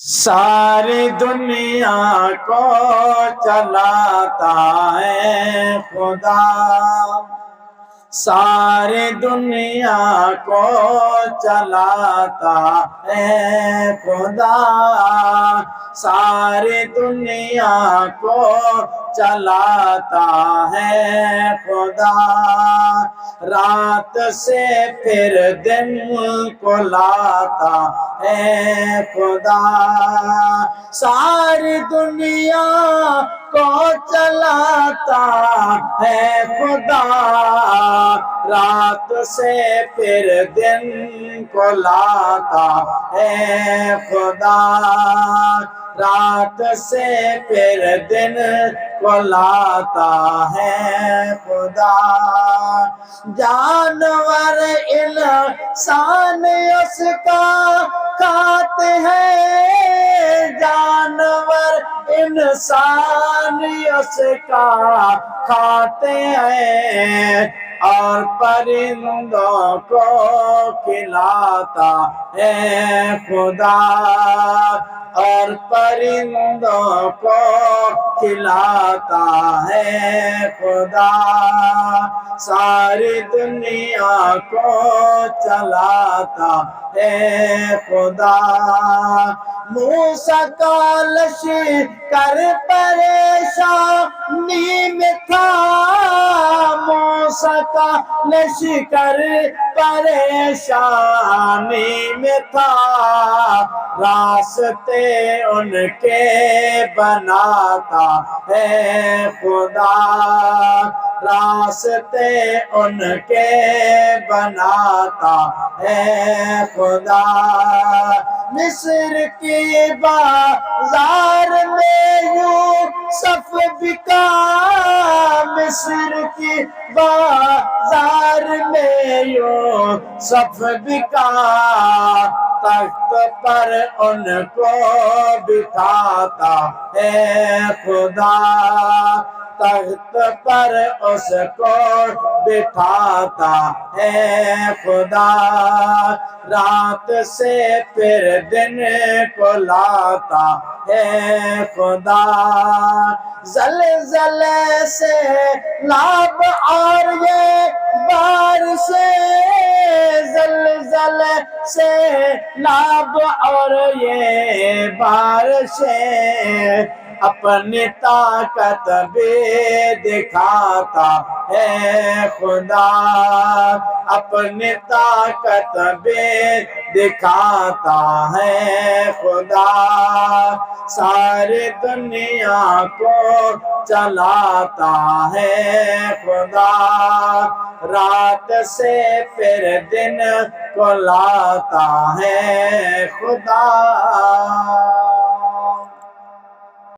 ساری دنیا کو چلاتا ہے خدا، ساری دنیا کو چلاتا ہے خدا، ساری دنیا کو چلاتا ہے خدا، رات سے پھر دن کو لاتا ہے خدا، ساری دنیا کو چلاتا ہے خدا، رات سے پھر دن کو لاتا ہے خدا، رات سے پھر دن کو لاتا ہے خدا، جانور انسان اس کا کھاتے ہیں، جانور انسان اس کا کھاتے ہیں، اور پرندوں کو کھلاتا ہے خدا، اور پرندوں کو کھلاتا ہے خدا، ساری دنیا کو چلاتا ہے خدا، موسیٰ کا لشکر پریشانی میں تھا، موسیٰ کا لشکر پریشانی میں تھا، راستے ان کے بناتا ہے خدا، راستے ان کے بناتا ہے خدا، مصر کی بازار میں یوسف بکا، مصر کی بازار میں یوسف بکا، تخت پر ان کو بٹھاتا ہے خدا، تخت پر اس کو بٹھاتا ہے خدا، رات سے پھر دن کو لاتا ہے خدا، زلزلے سے لاب اور یہ بارشیں، زلزلے سے لاب اور یہ بارشیں، اپنی طاقت بھی دکھاتا ہے خدا، اپنی طاقت بھی دکھاتا ہے خدا، ساری دنیا کو چلاتا ہے خدا، رات سے پھر دن کو لاتا ہے خدا۔